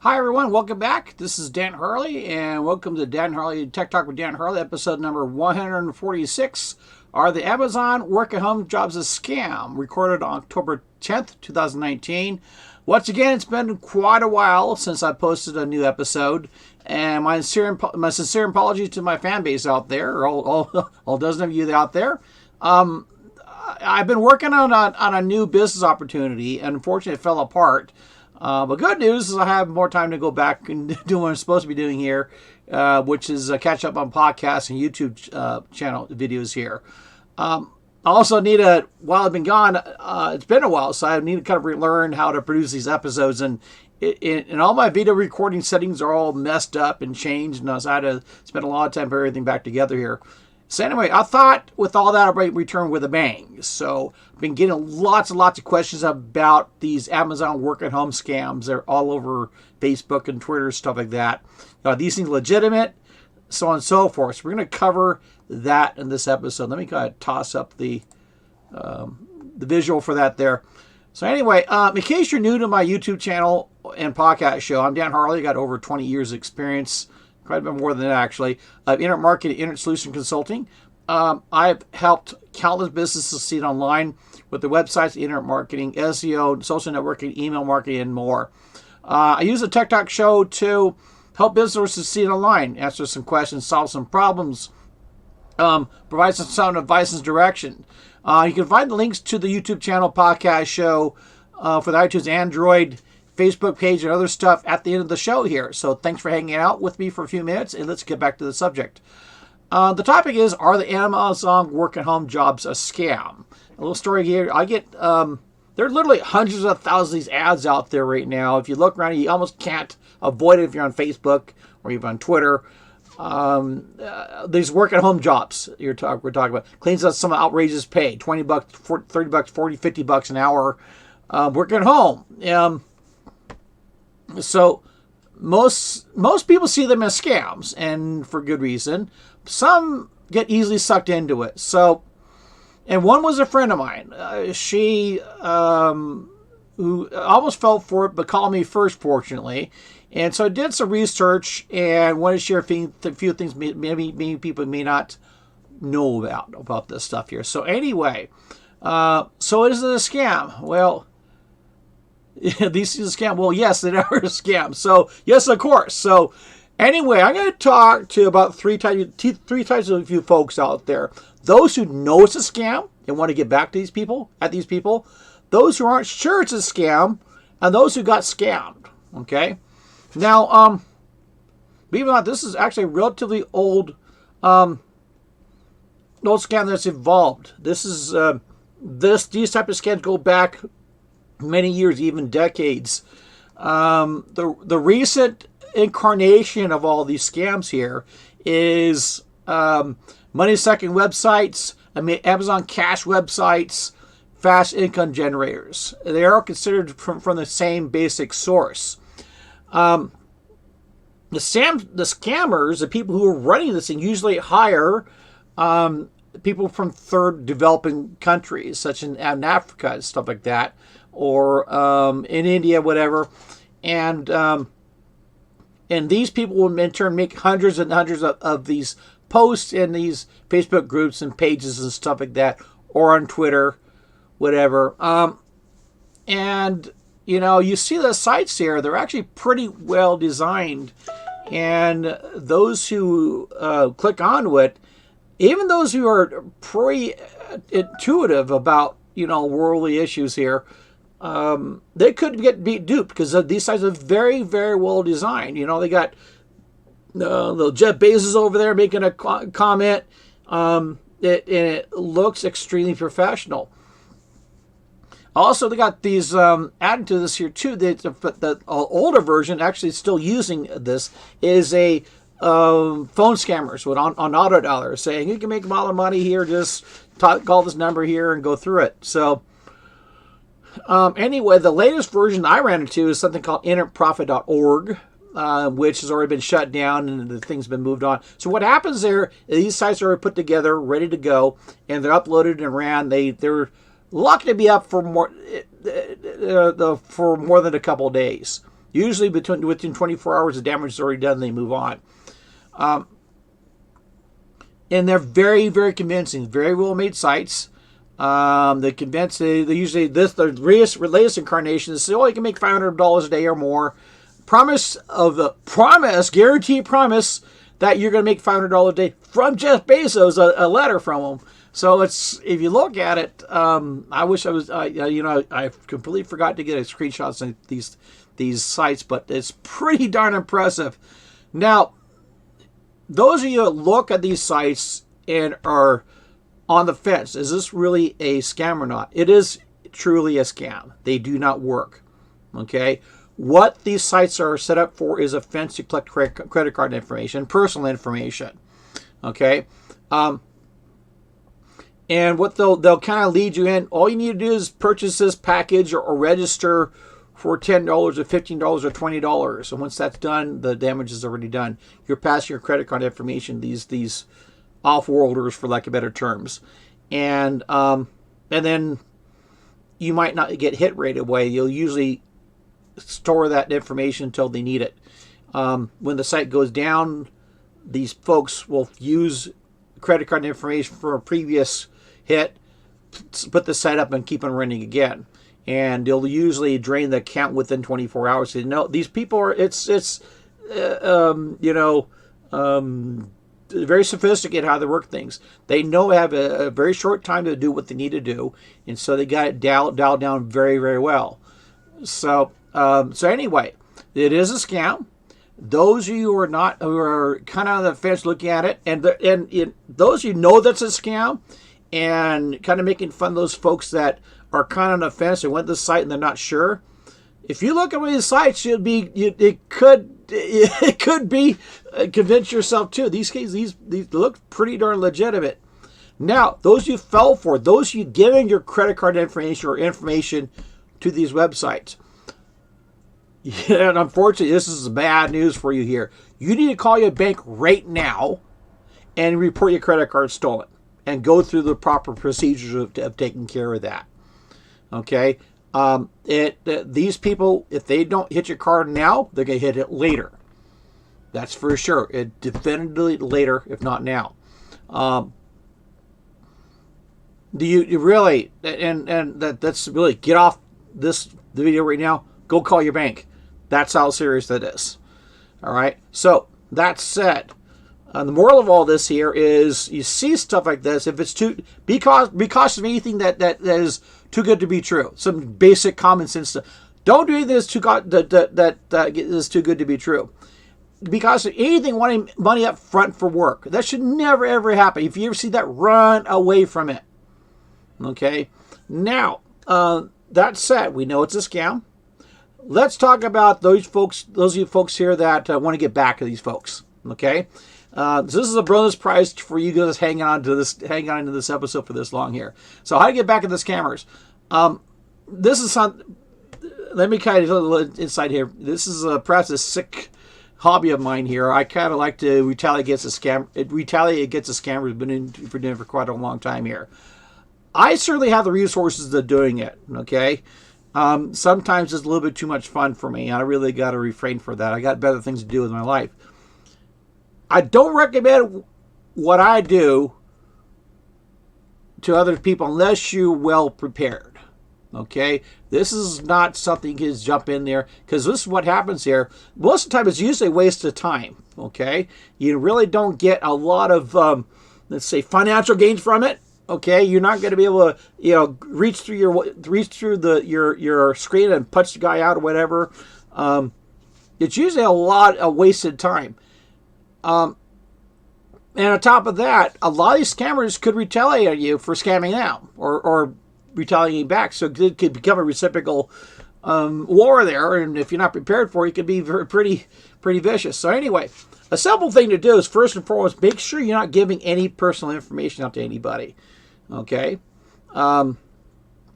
Hi everyone, welcome back. This is Dan Harley, and welcome to Dan Harley Tech Talk with Dan Harley, episode number 146. Are the Amazon work-at-home jobs a scam? Recorded on October 10th, 2019. Once again, it's been quite a while since I posted a new episode, and my sincere apologies to my fan base out there, or all dozen of you out there. I've been working on a new business opportunity, and unfortunately it fell apart. But good news is I have more time to go back and do what I'm supposed to be doing here, which is catch up on podcasts and YouTube channel videos here. I also need while I've been gone, it's been a while, so I need to kind of relearn how to produce these episodes. And all my video recording settings are all messed up and changed, and so I had to spend a lot of time putting everything back together here. So anyway, I thought with all that, I'd return with a bang. So I've been getting lots and lots of questions about these Amazon work-at-home scams. They're all over Facebook and Twitter, stuff like that. Are these things legitimate? So on and so forth. So we're going to cover that in this episode. Let me kind of toss up the visual for that there. So anyway, in case you're new to my YouTube channel and podcast show, I'm Dan Harley. Got over 20 years of experience. Quite a bit more than that, actually. Internet marketing, internet solution consulting. I've helped countless businesses succeed online with their websites, internet marketing, SEO, social networking, email marketing, and more. I use the Tech Talk show to help businesses succeed online, answer some questions, solve some problems, provide some sound advice and direction. You can find the links to the YouTube channel, podcast show for the iTunes Android Facebook page and other stuff at the end of the show here. So thanks for hanging out with me for a few minutes, and let's get back to the subject. The topic is, are the Amazon work-at-home jobs a scam? A little story here. I get, there are literally hundreds of thousands of these ads out there right now. If you look around, you almost can't avoid it if you're on Facebook or even on Twitter. These work-at-home jobs we're talking about. Cleans up some outrageous pay, $20, $30, $40, $50 an hour, working at home. So most people see them as scams, and for good reason. Some get easily sucked into it. So, and one was a friend of mine. She who almost fell for it, but called me first, fortunately. And so I did some research and wanted to share a few things maybe people may not know about this stuff here. So anyway, so is it a scam? Well, these things are a scam. Well, yes, they are a scam. So, yes, of course. So, anyway, I'm going to talk to about three types of you folks out there. Those who know it's a scam and want to get back to these people, those who aren't sure it's a scam, and those who got scammed. Okay? Now, believe it or not, this is actually a relatively old scam that's evolved. This is these type of scams go back many years, even decades. The recent incarnation of all these scams here is money-sucking websites, Amazon cash websites, fast income generators. They are considered from the same basic source. The scammers, the people who are running this thing, usually hire people from third developing countries, such as in Africa and stuff like that, or in India, whatever, and these people will in turn make hundreds and hundreds of these posts in these Facebook groups and pages and stuff like that, or on Twitter, whatever. And you see the sites here; they're actually pretty well designed, and those who click onto it, even those who are pretty intuitive about worldly issues here, they could get duped because these sites are very, very well designed. They got the Jeff Bezos over there making a comment, and it looks extremely professional. Also, they got these added to this here too. The older version, actually still using this, is a phone scammers on auto dialer saying you can make a lot of money here. Just call this number here and go through it. So. Anyway, the latest version I ran into is something called internetprofit.org, which has already been shut down and the thing's been moved on. So what happens there, these sites are put together, ready to go, and they're uploaded and ran. They're lucky to be up for more than a couple of days. Usually within 24 hours, the damage is already done, they move on. And they're very, very convincing, very well-made sites. They convince, they usually, the latest incarnations say, oh, you can make $500 a day or more. Guaranteed promise that you're going to make $500 a day from Jeff Bezos, a letter from him. So it's, if you look at it, I wish I was, I completely forgot to get a screenshots of these sites, but it's pretty darn impressive. Now, those of you that look at these sites and are on the fence, is this really a scam or not? It is truly a scam. They do not work. Okay? What these sites are set up for is a fence to collect credit card information, personal information. Okay? And what they'll kind of lead you in, all you need to do is purchase this package or register for $10 or $15 or $20. And once that's done, the damage is already done. You're passing your credit card information, these off-worlders, for lack of better terms. And then you might not get hit right away. You'll usually store that information until they need it. When the site goes down, these folks will use credit card information from a previous hit, put the site up and keep on running again. And they'll usually drain the account within 24 hours. You know, these people are, very sophisticated how they work things. They know they have a very short time to do what they need to do, and so they got it dialed down very, very well. So anyway, it is a scam. Those of you who are kind of on the fence looking at it, and those of you know that's a scam, and kind of making fun of those folks that are kind of on the fence and went to the site and they're not sure. If you look at one of these sites, it could be convince yourself too. These look pretty darn legitimate. Now, those you fell for, those you giving your credit card information or information to these websites. Yeah, and unfortunately, this is bad news for you here. You need to call your bank right now and report your credit card stolen and go through the proper procedures of taking care of that. Okay? These people, if they don't hit your card now, they're going to hit it later. That's for sure. It definitely later, if not now. Do you really, that's really, get off the video right now, go call your bank. That's how serious that is. All right. So that said, the moral of all this here is, you see stuff like this, if it's be cautious of anything that is too good to be true. Some basic common sense stuff. Don't do anything that is too good to be true. Because of anything wanting money up front for work, that should never ever happen. If you ever see that, run away from it. Okay. Now, that said, we know it's a scam. Let's talk about those of you folks here that want to get back to these folks. Okay. So this is a bonus prize for you guys hanging on to this episode for this long here. So how to get back at the scammers? This is let me kind of a little insight here. This is perhaps a sick hobby of mine here. I kind of like to retaliate against the scammers. Been doing it for quite a long time here. I certainly have the resources of doing it. Okay. Sometimes it's a little bit too much fun for me. I really got to refrain from that. I got better things to do with my life. I don't recommend what I do to other people unless you're well prepared. Okay? This is not something you can just jump in there, because this is what happens here. Most of the time, it's usually a waste of time. Okay? You really don't get a lot of, let's say, financial gains from it. Okay? You're not going to be able to, reach through your screen and punch the guy out or whatever. It's usually a lot of wasted time. And on top of that, a lot of these scammers could retaliate on you for scamming them or retaliating back. So it could become a reciprocal war there. And if you're not prepared for it, it could be pretty vicious. So anyway, a simple thing to do is, first and foremost, make sure you're not giving any personal information out to anybody. Okay? And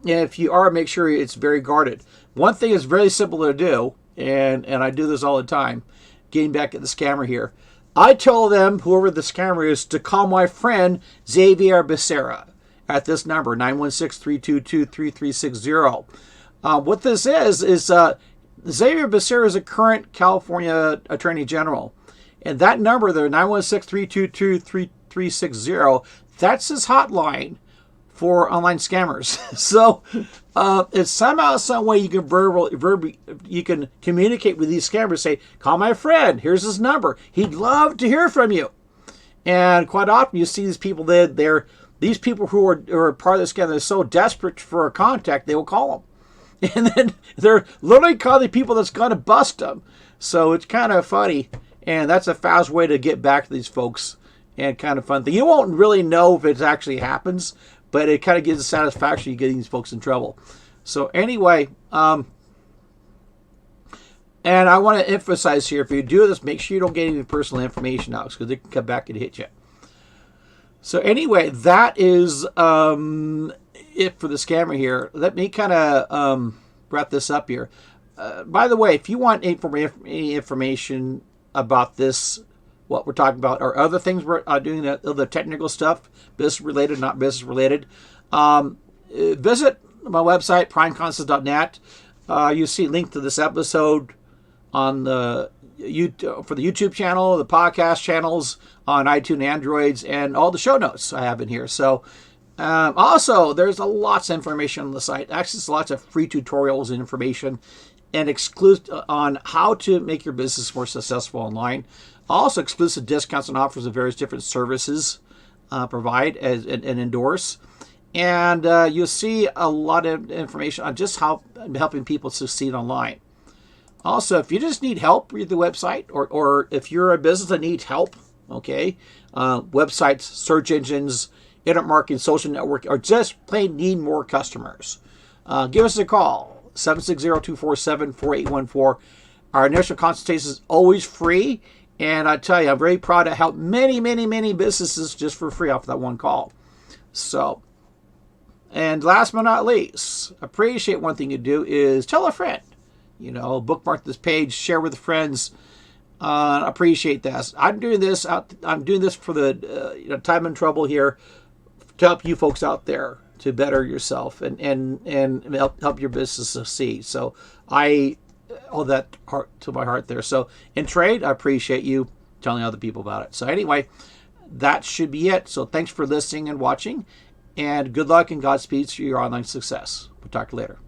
if you are, make sure it's very guarded. One thing is very simple to do, and I do this all the time, getting back at the scammer here. I tell them, whoever the scammer is, to call my friend Xavier Becerra at this number, 916-322-3360. What this is Xavier Becerra is a current California Attorney General. And that number there, 916-322-3360, that's his hotline for online scammers. So it's somehow, some way you can you can communicate with these scammers. Say, call my friend. Here's his number. He'd love to hear from you. And quite often you see these people these people who are part of the scam. They're so desperate for a contact, they will call them, and then they're literally calling people that's going to bust them. So it's kind of funny, and that's a fast way to get back to these folks. And kind of fun thing. You won't really know if it actually happens, but it kind of gives a satisfaction you getting these folks in trouble. So anyway, and I want to emphasize here, if you do this, make sure you don't get any personal information out, because they can come back and hit you. So anyway, that is it for the scammer here. Let me kind of wrap this up here. By the way, if you want any information about this, what we're talking about, or other things we're doing, the technical stuff, business related, not business related, visit my website, primeconcepts.net. You see a link to this episode on the for the YouTube channel, the podcast channels on iTunes, Androids, and all the show notes I have in here. So also, there's lots of information on the site. Actually, there's lots of free tutorials and information and exclusive on how to make your business more successful online. Also, exclusive discounts and offers of various different services provide and endorse. And you'll see a lot of information on just how helping people succeed online. Also, if you just need help with the website, or if you're a business that needs help, okay, websites, search engines, internet marketing, social network, or just plain need more customers, give us a call, 760-247-4814. Our initial consultation is always free. And I tell you, I'm very proud to help many, many, many businesses just for free off that one call. So, and last but not least, appreciate one thing you do is tell a friend. You know, bookmark this page, share with friends. Appreciate that. I'm doing this for the time and trouble here to help you folks out there to better yourself and help your business succeed. So I owe that to my heart there. So in trade, I appreciate you telling other people about it. So anyway, that should be it. So thanks for listening and watching, and good luck and Godspeed to your online success. We'll talk later.